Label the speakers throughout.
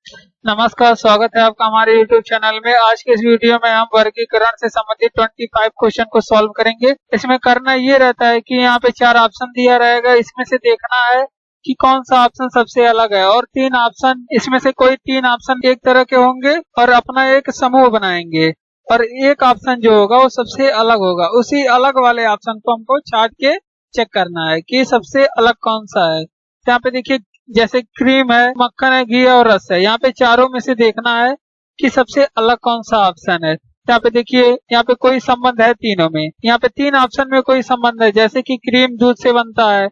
Speaker 1: नमस्कार, स्वागत है आपका हमारे YouTube चैनल में। आज के इस वीडियो में हम वर्गीकरण से संबंधित 25 क्वेश्चन को सॉल्व करेंगे। इसमें करना ये रहता है कि यहाँ पे 4 ऑप्शन दिया रहेगा, इसमें से देखना है कि कौन सा ऑप्शन सबसे अलग है और 3 ऑप्शन, इसमें से कोई 3 ऑप्शन एक तरह के होंगे और अपना एक समूह बनाएंगे और एक ऑप्शन जो होगा वो सबसे अलग होगा। उसी अलग वाले ऑप्शन को हमको छाट के चेक करना है कि सबसे अलग कौन सा है। यहाँ पे देखिए, जैसे क्रीम है, मक्खन है, घी है और रस है। यहाँ पे चारों में से देखना है कि सबसे अलग कौन सा ऑप्शन है। यहाँ पे देखिए, यहाँ पे कोई संबंध है तीनों में। यहाँ पे 3 ऑप्शन में कोई संबंध है, जैसे कि क्रीम दूध से बनता है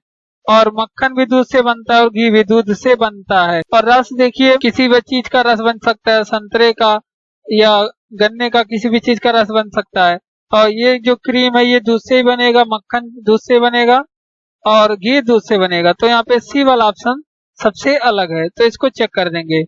Speaker 1: और मक्खन भी दूध से बनता है और घी भी दूध से बनता है। और रस देखिए, किसी भी चीज का रस बन सकता है, संतरे का या गन्ने का, किसी भी चीज का रस बन सकता है। और ये जो क्रीम है ये दूध से ही बनेगा, मक्खन दूध से बनेगा और घी दूध से बनेगा। तो यहाँ पे सी वाला ऑप्शन सबसे अलग है, तो इसको चेक कर देंगे।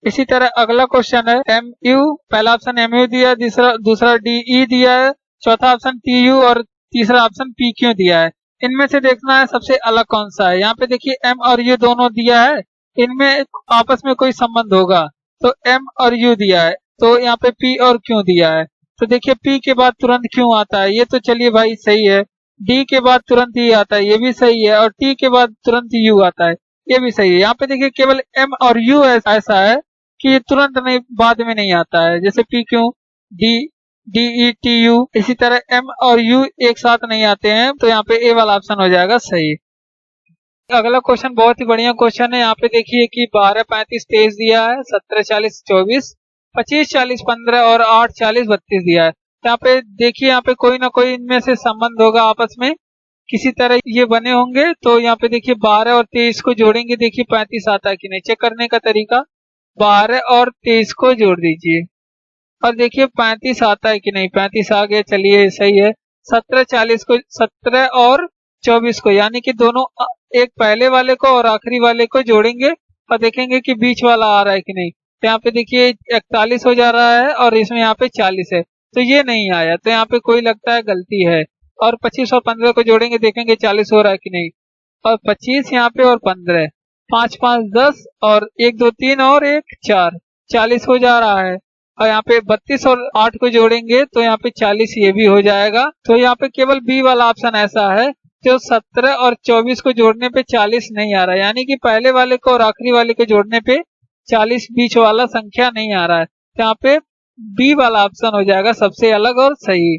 Speaker 1: इसी तरह अगला क्वेश्चन है एम यू। पहला ऑप्शन एम यू दिया है, दूसरा डी ई दिया है, चौथा ऑप्शन टी यू और तीसरा ऑप्शन पी क्यू दिया है। इनमें से देखना है सबसे अलग कौन सा है। यहाँ पे देखिए एम और यू दोनों दिया है, इनमें आपस में कोई संबंध होगा। तो एम और यू दिया है, तो यहाँ पे पी और क्यू दिया है। तो देखिए पी के बाद तुरंत क्यू आता है, ये तो चलिए भाई सही है। डी के बाद तुरंत ई आता है, ये भी सही है। और टी के बाद तुरंत यू आता है, ये भी सही है। यहाँ पे देखिए केवल एम और यू ऐसा है कि ये तुरंत नहीं, बाद में नहीं आता है, जैसे P Q D D E T U. इसी तरह एम और यू एक साथ नहीं आते हैं, तो यहाँ पे ए वाला ऑप्शन हो जाएगा सही। अगला क्वेश्चन बहुत ही बढ़िया क्वेश्चन है। यहाँ पे देखिए कि 12, 35, 23 दिया है, 17, 40, 24, 25, 40, 15 और 8, 40, 32 दिया है। यहाँ पे देखिए, यहाँ पे कोई ना कोई इनमें से संबंध होगा आपस में, किसी तरह ये बने होंगे। तो यहाँ पे देखिए 12 और 23 को जोड़ेंगे, देखिए 35 आता है कि नहीं। चेक करने का तरीका, 12 और 23 को जोड़ दीजिए और देखिए 35 आता है कि नहीं। 35 आ गया, चलिए सही है। 17, 40 को, 17 और 24 को, यानी कि दोनों एक पहले वाले को और आखिरी वाले को जोड़ेंगे और देखेंगे कि बीच वाला आ रहा है कि नहीं। तो यहाँ पे देखिए 41 हो जा रहा है और इसमें यहाँ पे 40 है, तो ये नहीं आया। तो यहाँ पे कोई लगता है गलती है। और 25 और 15 को जोड़ेंगे, देखेंगे 40 हो रहा है कि नहीं। और 25 यहाँ पे और 15, 5, 5, 10 और 1, 2, 3 और 1, 4, 40 हो जा रहा है। और यहाँ पे 32 और 8 को जोड़ेंगे तो यहाँ पे 40 ये भी हो जाएगा। तो यहाँ पे केवल बी वाला ऑप्शन ऐसा है जो 17 और 24 को जोड़ने पे 40 नहीं आ रहा है, यानी कि पहले वाले को और आखिरी वाले को जोड़ने पे 40 बीच वाला संख्या नहीं आ रहा है। तो यहाँ पे बी वाला ऑप्शन हो जाएगा सबसे अलग और सही।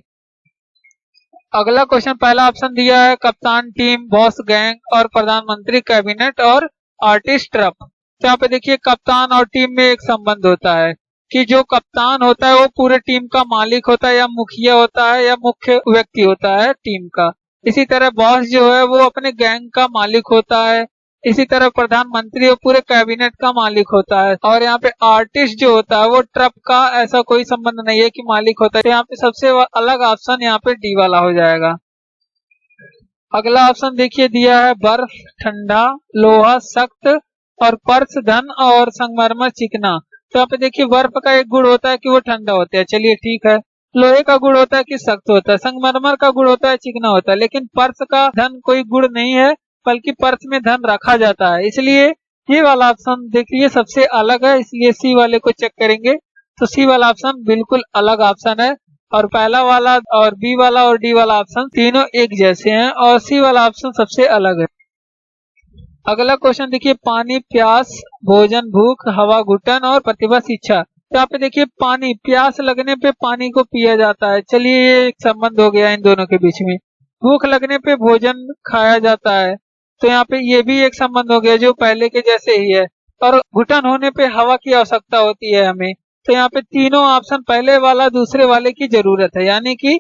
Speaker 1: अगला क्वेश्चन, पहला ऑप्शन दिया है कप्तान टीम, बॉस गैंग और प्रधानमंत्री कैबिनेट और आर्टिस्ट ट्रप। तो यहाँ पे देखिए कप्तान और टीम में एक संबंध होता है कि जो कप्तान होता है वो पूरे टीम का मालिक होता है या मुखिया होता है या मुख्य व्यक्ति होता है टीम का। इसी तरह बॉस जो है वो अपने गैंग का मालिक होता है। इसी तरह प्रधानमंत्री वो पूरे कैबिनेट का मालिक होता है। और यहाँ पे आर्टिस्ट जो होता है वो ट्रप का ऐसा कोई संबंध नहीं है कि मालिक होता है। तो यहाँ पे सबसे अलग ऑप्शन यहाँ पे डी वाला हो जाएगा। अगला ऑप्शन देखिए दिया है बर्फ ठंडा, लोहा सख्त और पर्स धन और संगमरमर चिकना। तो यहाँ पे देखिए बर्फ का एक गुण होता है कि वो ठंडा होता है, चलिए ठीक है। लोहे का गुण होता है कि सख्त होता है, संगमरमर का गुण होता है चिकना होता है। लेकिन पर्स का धन कोई गुण नहीं है, बल्कि पर्स में धन रखा जाता है, इसलिए ये वाला ऑप्शन देखिए सबसे अलग है, इसलिए सी वाले को चेक करेंगे। तो सी वाला ऑप्शन बिल्कुल अलग ऑप्शन है और पहला वाला और बी वाला और डी वाला ऑप्शन तीनों एक जैसे हैं और सी वाला ऑप्शन सबसे अलग है। अगला क्वेश्चन देखिए, पानी प्यास, भोजन भूख, हवा घुटन और प्रतिभा शिक्षा। तो यहाँ पे देखिए पानी, प्यास लगने पे पानी को पिया जाता है, चलिए ये एक संबंध हो गया इन दोनों के बीच में। भूख लगने पे भोजन खाया जाता है, तो यहाँ पे ये भी एक संबंध हो गया जो पहले के जैसे ही है। और घुटन होने पे हवा की आवश्यकता होती है हमें। तो यहाँ पे तीनों ऑप्शन पहले वाला दूसरे वाले की जरूरत है, यानी कि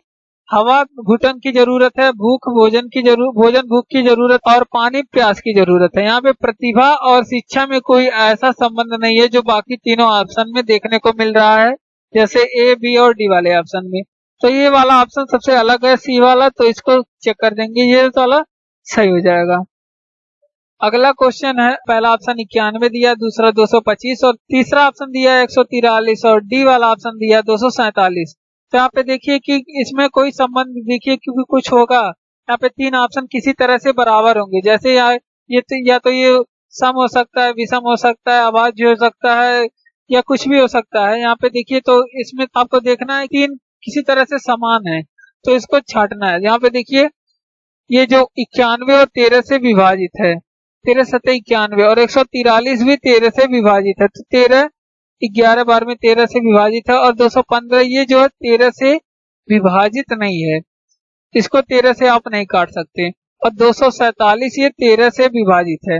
Speaker 1: हवा घुटन की जरूरत है, भूख भोजन की जरूरत, भोजन भूख की जरूरत और पानी प्यास की जरूरत है। यहाँ पे प्रतिभा और शिक्षा में कोई ऐसा संबंध नहीं है जो बाकी तीनों ऑप्शन में देखने को मिल रहा है, जैसे ए बी और डी वाले ऑप्शन में। तो ये वाला ऑप्शन सबसे अलग है, सी वाला, तो इसको चेक कर देंगे, ये वाला सही हो जाएगा। अगला क्वेश्चन है, पहला ऑप्शन 91 दिया, दूसरा 225 और तीसरा ऑप्शन दिया है 143 और डी वाला ऑप्शन दिया है 247। तो यहाँ पे देखिए कि इसमें कोई संबंध देखिए क्योंकि कुछ होगा। यहाँ पे 3 ऑप्शन किसी तरह से बराबर होंगे, जैसे या तो ये सम हो सकता है, विषम हो सकता है, अभाज्य हो सकता है, या कुछ भी हो सकता है। यहाँ पे देखिए तो इसमें आपको देखना है कि किसी तरह से समान है, तो इसको छांटना है। यहाँ पे देखिए ये जो 91 और 13 से विभाजित है, 13 सत्ते 91 और 143 भी 13 से विभाजित है, तो 13 11 बार में 13 से विभाजित है, और 215 ये जो है 13 से विभाजित नहीं है, इसको 13 से आप नहीं काट सकते। और 247 ये 13 से विभाजित है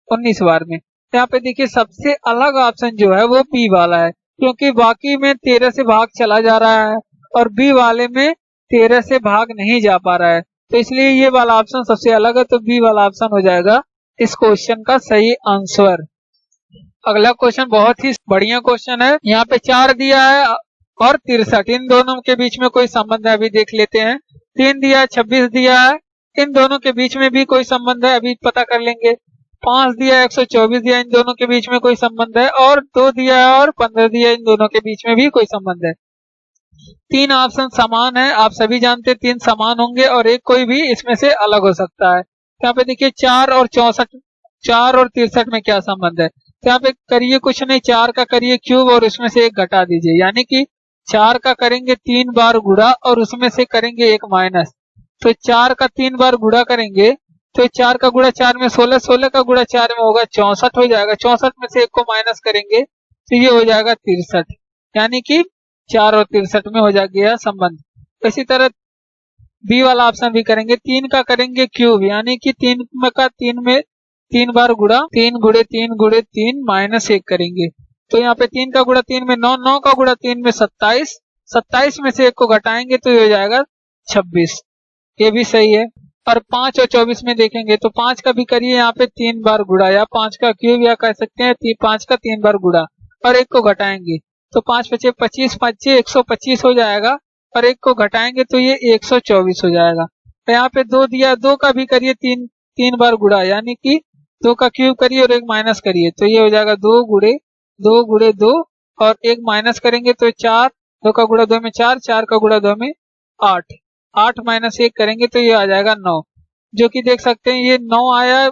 Speaker 1: 19 बार में। यहाँ पे देखिए सबसे अलग ऑप्शन जो है वो बी वाला है, क्योंकि बाकी में 13 से भाग चला जा रहा है और बी वाले में 13 से भाग नहीं जा पा रहा है, तो इसलिए ये वाला ऑप्शन सबसे अलग है, तो बी वाला ऑप्शन हो जाएगा इस क्वेश्चन का सही आंसर। अगला क्वेश्चन बहुत ही बढ़िया क्वेश्चन है। यहाँ पे 4 दिया है और 63, इन दोनों के बीच में कोई संबंध है, अभी देख लेते हैं। 3 दिया है, 26 दिया है, इन दोनों के बीच में भी कोई संबंध है, अभी पता कर लेंगे। 5 दिया है, 124 दिया, इन दोनों के बीच में कोई संबंध है, और 2 दिया है और 15 दिया, इन दोनों के बीच में भी कोई संबंध है। 3 ऑप्शन समान है, आप सभी जानते हैं 3 समान होंगे और एक कोई भी इसमें से अलग हो सकता है। यहाँ पे देखिए 4 और 63 में क्या संबंध है, तो यहाँ पे करिए कुछ नहीं, 4 का करिए क्यूब और उसमें से 1 घटा दीजिए, यानी कि 4 का करेंगे 3 बार गुणा और उसमें से करेंगे 1 माइनस, तो 4 का 3 बार गुणा करेंगे तो 4 का गुणा 4 में 16, 16 का गुणा 4 में होगा 64 हो जाएगा, 64 में से 1 को माइनस करेंगे तो ये हो जाएगा 63, यानी कि 4 और 63 में हो जाएगा संबंध। इसी तरह बी वाला ऑप्शन भी करेंगे, 3 का करेंगे क्यूब, यानी कि 3 का 3 में 3 बार गुणा, 3 गुणे 3 गुणे 3 माइनस 1 करेंगे, तो यहाँ पे 3 का गुणा 3 में 9, 9 का गुणा 3 में 27, 27 में से 1 को घटाएंगे तो ये हो जाएगा 26, ये भी सही है। और 5 और 24 में देखेंगे तो 5 का भी करिए यहाँ पे 3 बार गुणा, या 5 का क्यूब या कह सकते हैं 5 का 3 बार गुणा और 1 को घटाएंगे तो 5 पचे 25, 5 125 हो जाएगा, और 1 को घटाएंगे तो ये 124 हो जाएगा। तो यहाँ पे 2 दिया, 2 का भी करिए 3 बार गुणा, यानी कि 2 का क्यूब करिए और 1 माइनस करिए तो ये हो जाएगा 2 गुणे 2 और 1 माइनस करेंगे तो 4, 2 का गुणा 2 में 4, 4 का गुणा 2 में 8, 8 माइनस 1 करेंगे तो ये आ जाएगा 9, जो कि देख सकते हैं ये 9 आया।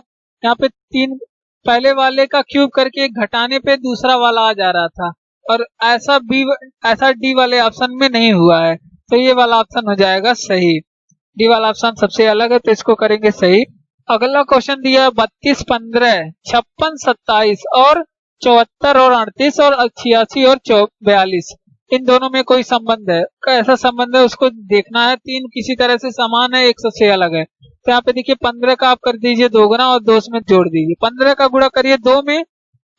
Speaker 1: यहाँ पे 3 पहले वाले का क्यूब करके घटाने पे दूसरा वाला आ जा रहा था, और ऐसा डी वाले ऑप्शन में नहीं हुआ है, तो ये वाला ऑप्शन हो जाएगा सही। डी वाला ऑप्शन सबसे अलग है, तो इसको करेंगे सही। अगला क्वेश्चन दिया 32, 15, 56, 27 और 74 और 38 और 86 और 42, इन दोनों में कोई संबंध है, कैसा संबंध है उसको देखना है। 3 किसी तरह से समान है, 1 सबसे अलग है, तो यहाँ पे देखिए 15 का आप कर दीजिए 2 गुना और 2 उसमें जोड़ दीजिए, 15 का गुणा करिए 2 में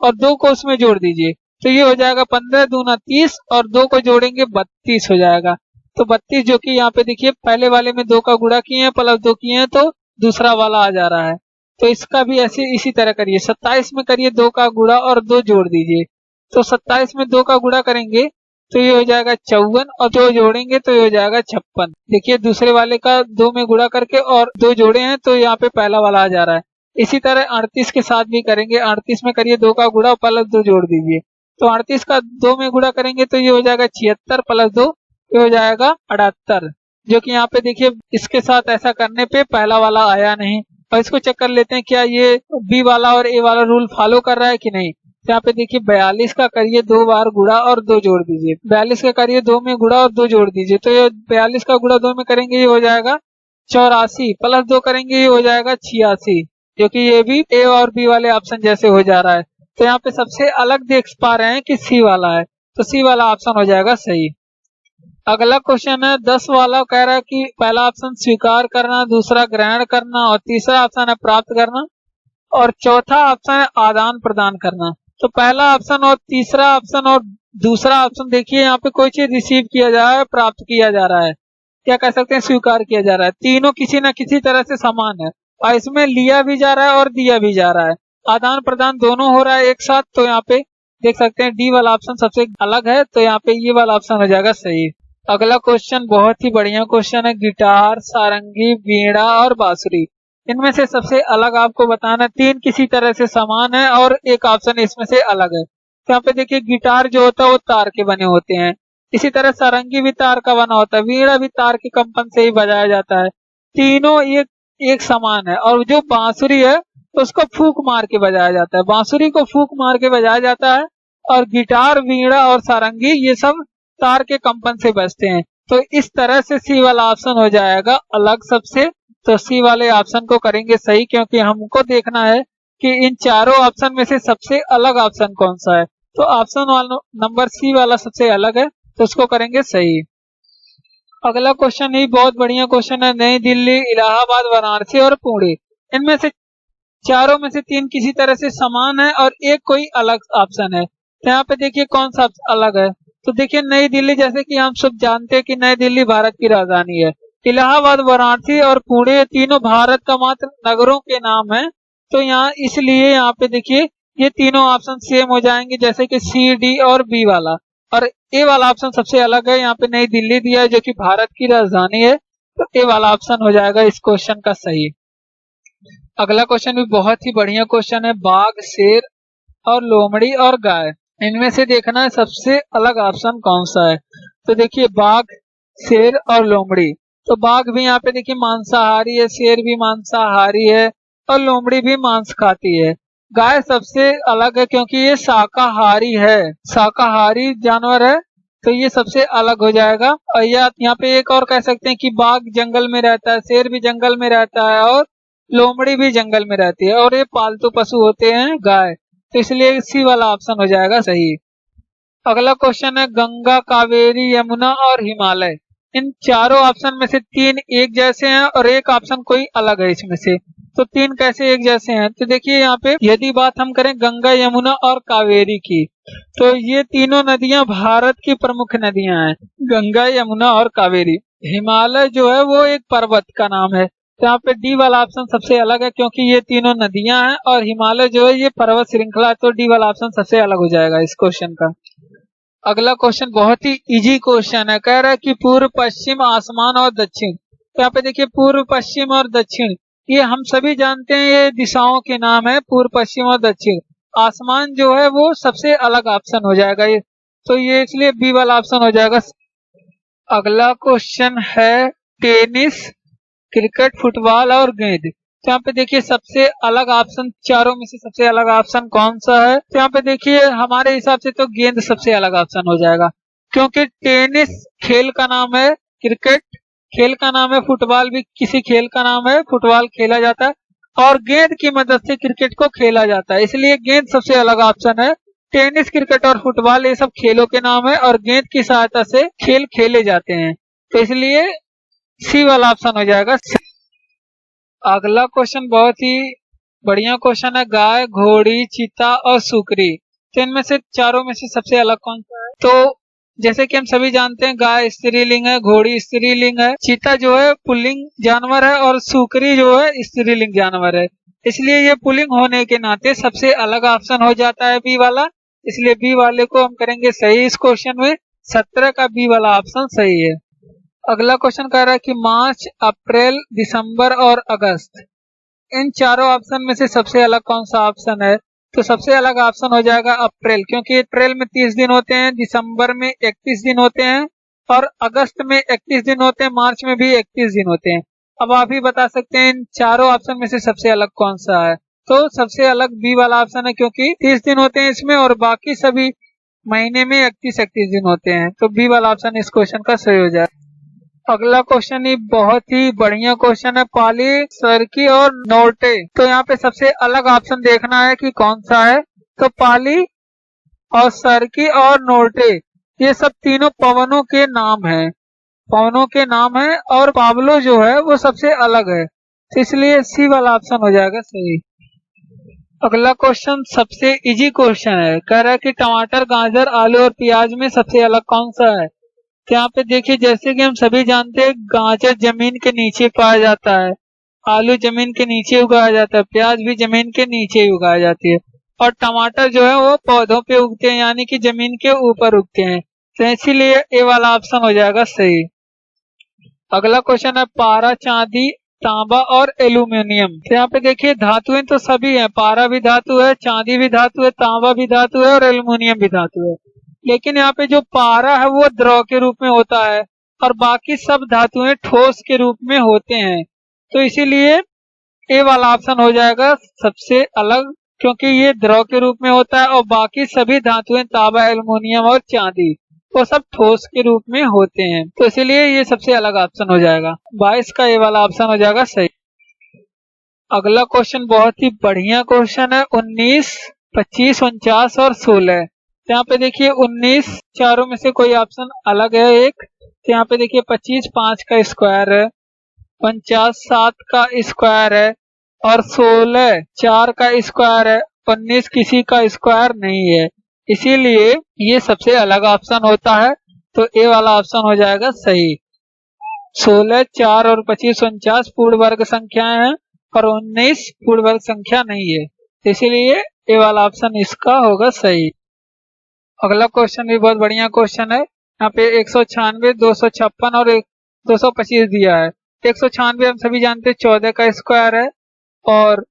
Speaker 1: और 2 को उसमें जोड़ दीजिए तो ये हो जाएगा 15 दूना 30 और 2 को जोड़ेंगे 32 हो जाएगा। तो 32 जो कि यहाँ पे देखिए पहले वाले में 2 का गुणा किए हैं प्लस 2 किए हैं तो दूसरा वाला आ जा रहा है, तो इसका भी ऐसे इसी तरह करिए। 27 में करिए 2 का गुणा और 2 जोड़ दीजिए, तो 27 में 2 का गुणा करेंगे तो ये हो जाएगा 54 और 2 जोड़ेंगे तो ये हो जाएगा 56। देखिए दूसरे वाले का 2 में गुणा करके और 2 जोड़े हैं तो यहाँ पे पहला वाला आ जा रहा है। इसी तरह 38 के साथ भी करेंगे, 38 में करिए 2 का गुणा प्लस 2 जोड़ दीजिए, तो 38 का 2 में गुणा करेंगे तो ये हो जाएगा 76 प्लस 2 ये हो जाएगा 78, जो कि यहाँ पे देखिए इसके साथ ऐसा करने पे पहला वाला आया नहीं। और इसको चेक कर लेते हैं क्या ये बी वाला और ए वाला रूल फॉलो कर रहा है कि नहीं। तो यहाँ पे देखिए 42 का करिए 2 बार गुणा और 2 जोड़ दीजिए, 42 का करिए 2 में गुणा और 2 जोड़ दीजिए, तो ये 42 का गुणा 2 में करेंगे ये हो जाएगा 84 प्लस 2 करेंगे ये हो जाएगा 86, जो कि ये भी ए और बी वाले ऑप्शन जैसे हो जा रहा है। तो यहाँ पे सबसे अलग देख पा रहे हैं कि सी वाला है, तो सी वाला ऑप्शन हो जाएगा सही। अगला क्वेश्चन है 10 वाला, कह रहा है कि पहला ऑप्शन स्वीकार करना, दूसरा ग्रहण करना और तीसरा ऑप्शन है प्राप्त करना और चौथा ऑप्शन है आदान प्रदान करना। तो पहला ऑप्शन और तीसरा ऑप्शन और दूसरा ऑप्शन देखिए यहाँ पे कोई चीज रिसीव किया जा रहा है, प्राप्त किया जा रहा है, क्या कह सकते हैं स्वीकार किया जा रहा है, तीनों किसी न किसी तरह से समान है और इसमें लिया भी जा रहा है और दिया भी जा रहा है, आदान प्रदान दोनों हो रहा है एक साथ। तो यहाँ पे देख सकते हैं डी वाला ऑप्शन सबसे अलग है, तो यहाँ पे ये वाला ऑप्शन हो जाएगा सही। अगला क्वेश्चन बहुत ही बढ़िया क्वेश्चन है, गिटार, सारंगी, वीणा और बांसुरी, इनमें से सबसे अलग आपको बताना। 3 किसी तरह से समान है और एक ऑप्शन इसमें से अलग है। तो यहाँ पे देखिए गिटार जो होता है वो तार के बने होते हैं, इसी तरह सारंगी भी तार का बना होता है, वीणा भी तार के कंपन से ही बजाया जाता है, तीनों एक समान है। और जो बांसुरी है तो उसको फूंक मार के बजाया जाता है। बांसुरी को फूंक मार के बजाया जाता है और गिटार, वीणा और सारंगी ये सब तार के कंपन से बजते हैं। तो इस तरह से सी वाला ऑप्शन हो जाएगा अलग सबसे। तो सी वाले ऑप्शन को करेंगे सही, क्योंकि हमको देखना है कि इन चारों ऑप्शन में से सबसे अलग ऑप्शन कौन सा है। तो ऑप्शन वाला नंबर सी वाला सबसे अलग है, तो उसको करेंगे सही। अगला क्वेश्चन ही बहुत बढ़िया क्वेश्चन है। नई दिल्ली, इलाहाबाद, वाराणसी और पुणे, इनमें से चारों में से तीन किसी तरह से समान है और एक कोई अलग ऑप्शन है। तो यहाँ पे देखिए कौन सा अलग है। तो देखिए नई दिल्ली, जैसे कि हम सब जानते हैं कि नई दिल्ली भारत की राजधानी है। इलाहाबाद, वाराणसी और पुणे तीनों भारत का मात्र नगरों के नाम है। तो यहाँ इसलिए यहाँ पे देखिए ये तीनों ऑप्शन सेम हो जाएंगे, जैसे कि सी, डी और बी वाला। और ए वाला ऑप्शन सबसे अलग है। यहाँ पे नई दिल्ली दिया है जो कि भारत की राजधानी है। तो ए वाला ऑप्शन हो जाएगा इस क्वेश्चन का सही। अगला क्वेश्चन भी बहुत ही बढ़िया क्वेश्चन है। बाघ, शेर और लोमड़ी और गाय, इनमें से देखना है सबसे अलग ऑप्शन कौन सा है। तो देखिए बाघ, शेर और लोमड़ी। तो बाघ भी यहाँ पे देखिए मांसाहारी है, शेर भी मांसाहारी है और लोमड़ी भी मांस खाती है। गाय सबसे अलग है क्योंकि ये शाकाहारी है, शाकाहारी जानवर है। तो ये सबसे अलग हो जाएगा। और यहाँ पे एक और कह सकते हैं कि बाघ जंगल में रहता है, शेर भी जंगल में रहता है और लोमड़ी भी जंगल में रहती है, और ये पालतू पशु होते हैं गाय। तो इसलिए सी वाला ऑप्शन हो जाएगा सही। अगला क्वेश्चन है गंगा, कावेरी, यमुना और हिमालय, इन चारों ऑप्शन में से तीन एक जैसे हैं और एक ऑप्शन कोई अलग है इसमें से। तो तीन कैसे एक जैसे हैं। तो देखिए यहाँ पे यदि बात हम करें गंगा, यमुना और कावेरी की, तो ये तीनों नदियां भारत की प्रमुख नदियां हैं, गंगा, यमुना और कावेरी। हिमालय जो है वो एक पर्वत का नाम है। तो यहाँ पे डी वाला ऑप्शन सबसे अलग है क्योंकि ये तीनों नदियां हैं और हिमालय जो है ये पर्वत श्रृंखला है। तो डी वाला ऑप्शन सबसे अलग हो जाएगा इस क्वेश्चन का। अगला क्वेश्चन बहुत ही इजी क्वेश्चन है। कह रहा है कि पूर्व, पश्चिम, आसमान और दक्षिण। तो यहाँ पे देखिए पूर्व, पश्चिम और दक्षिण, ये हम सभी जानते हैं ये दिशाओं के नाम है, पूर्व, पश्चिम और दक्षिण। आसमान जो है वो सबसे अलग ऑप्शन हो जाएगा ये। तो ये इसलिए बी वाला ऑप्शन हो जाएगा। अगला क्वेश्चन है टेनिस, क्रिकेट, फुटबॉल और गेंद। तो यहाँ पे देखिए सबसे अलग ऑप्शन, चारों में से सबसे अलग ऑप्शन कौन सा है। तो यहाँ पे देखिए हमारे हिसाब से तो गेंद सबसे अलग ऑप्शन हो जाएगा, क्योंकि टेनिस खेल का नाम है, क्रिकेट खेल का नाम है, फुटबॉल भी किसी खेल का नाम है, फुटबॉल खेला जाता है और गेंद की मदद से क्रिकेट को खेला जाता है। इसलिए गेंद सबसे अलग ऑप्शन है। टेनिस, क्रिकेट और फुटबॉल ये सब खेलों के नाम है और गेंद की सहायता से खेल खेले जाते हैं। तो इसलिए सी वाला ऑप्शन हो जाएगा। अगला क्वेश्चन बहुत ही बढ़िया क्वेश्चन है। गाय, घोड़ी, चीता और सुकरी, तो इनमें से चारों में से सबसे अलग कौन सा है। तो जैसे कि हम सभी जानते हैं गाय स्त्रीलिंग है, घोड़ी स्त्रीलिंग है, चीता जो है पुल्लिंग जानवर है और सुकरी जो है स्त्रीलिंग जानवर है। इसलिए ये पुल्लिंग होने के नाते सबसे अलग ऑप्शन हो जाता है बी वाला। इसलिए बी वाले को हम करेंगे सही इस क्वेश्चन में। 17 का बी वाला ऑप्शन सही है। अगला क्वेश्चन कह रहा है कि मार्च, अप्रैल, दिसंबर और अगस्त, इन चारों ऑप्शन में से सबसे अलग कौन सा ऑप्शन है। तो सबसे अलग ऑप्शन हो जाएगा अप्रैल, क्योंकि अप्रैल में 30 दिन होते हैं, दिसंबर में 31 दिन होते हैं और अगस्त में 31 दिन होते हैं, मार्च में भी 31 दिन होते हैं। अब आप ही बता सकते हैं इन चारों ऑप्शन में से सबसे अलग कौन सा है। तो सबसे अलग बी वाला ऑप्शन है, क्योंकि 30 दिन होते हैं इसमें और बाकी सभी महीने में 31 दिन होते हैं। तो बी वाला ऑप्शन इस क्वेश्चन का सही हो जाए। अगला क्वेश्चन ही बहुत ही बढ़िया क्वेश्चन है। पाली, सरकी और नोटे, तो यहाँ पे सबसे अलग ऑप्शन देखना है कि कौन सा है। तो पाली और सरकी और नोटे ये सब तीनों पवनों के नाम हैं, पवनों के नाम है और पावलो जो है वो सबसे अलग है। तो इसलिए सी वाला ऑप्शन हो जाएगा सही। अगला क्वेश्चन सबसे इजी क्वेश्चन है। कह रहा है कि टमाटर, गाजर, आलू और प्याज में सबसे अलग कौन सा है। तो यहाँ पे देखिए जैसे कि हम सभी जानते हैं गाजर जमीन के नीचे पाया जाता है, आलू जमीन के नीचे उगाया जाता है, प्याज भी जमीन के नीचे ही उगाई जाती है और टमाटर जो है वो पौधों पे उगते हैं, यानी कि जमीन के ऊपर उगते हैं। तो इसीलिए ए वाला ऑप्शन हो जाएगा सही। अगला क्वेश्चन है पारा, चांदी, तांबा और एल्यूमिनियम। तो यहाँ पे देखिए धातुएं तो सभी हैं, पारा भी धातु है, चांदी भी धातु है, तांबा भी धातु है और एल्यूमिनियम भी धातु है। लेकिन यहाँ पे जो पारा है वो द्रव के रूप में होता है और बाकी सब धातुएं ठोस के रूप में होते हैं। तो इसीलिए ए वाला ऑप्शन हो जाएगा सबसे अलग, क्योंकि ये द्रव के रूप में होता है और बाकी सभी धातुएं तांबा, एल्युमिनियम और चांदी वो सब ठोस के रूप में होते हैं, तो इसीलिए ये सबसे अलग ऑप्शन हो जाएगा। 22 का ए वाला ऑप्शन हो जाएगा सही। अगला क्वेश्चन बहुत ही बढ़िया क्वेश्चन है। 19, 25, 49 और 16। यहाँ पे देखिए 19 चारों में से कोई ऑप्शन अलग है एक, तो यहाँ पे देखिए 25 5 का स्क्वायर है, 49 7 का स्क्वायर है और 16 4 का स्क्वायर है, 19 किसी का स्क्वायर नहीं है, इसीलिए ये सबसे अलग ऑप्शन होता है, तो ए वाला ऑप्शन हो जाएगा सही। 16 4 और 25 49 पूर्ण वर्ग संख्याएं हैं और 19 पूर्ण वर्ग संख्या नहीं है, इसीलिए ए वाला ऑप्शन इसका होगा सही। अगला क्वेश्चन भी बहुत बढ़िया क्वेश्चन है। यहाँ पे 196 256 और 225 दिया है। 196 हम सभी जानते हैं 14 का स्क्वायर है और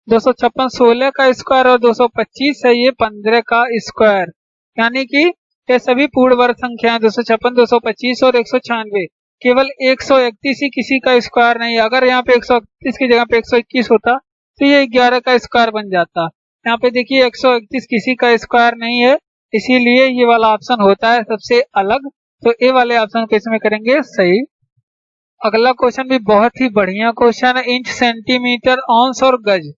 Speaker 1: 256 16 का स्क्वायर और 225 है ये 15 का स्क्वायर, यानी कि ये सभी पूर्ण वर्ग संख्याएं 256 225 और 196, केवल 131 ही किसी का स्क्वायर नहीं है। अगर यहाँ पे 131 की जगह पे 121 होता तो ये 11 का स्क्वायर बन जाता। यहाँ पे देखिए 131 किसी का स्क्वायर नहीं है, इसीलिए ये वाला ऑप्शन होता है सबसे अलग, तो ए वाले ऑप्शन को इसमें करेंगे सही। अगला क्वेश्चन भी बहुत ही बढ़िया क्वेश्चन है। इंच, सेंटीमीटर, औंस और गज।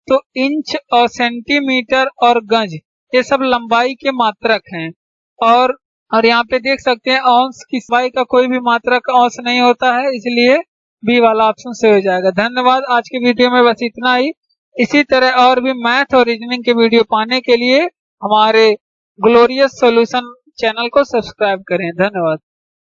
Speaker 1: तो इंच और सेंटीमीटर और गज ये सब लंबाई के मात्रक हैं, और यहाँ पे देख सकते हैं औंस की लंबाई का कोई भी मात्रक औंस नहीं होता है, इसलिए बी वाला ऑप्शन सही हो जाएगा। धन्यवाद। आज के वीडियो में बस इतना ही। इसी तरह और भी मैथ और रीजनिंग के वीडियो पाने के लिए हमारे ग्लोरियस सॉल्यूशन चैनल को सब्सक्राइब करें। धन्यवाद।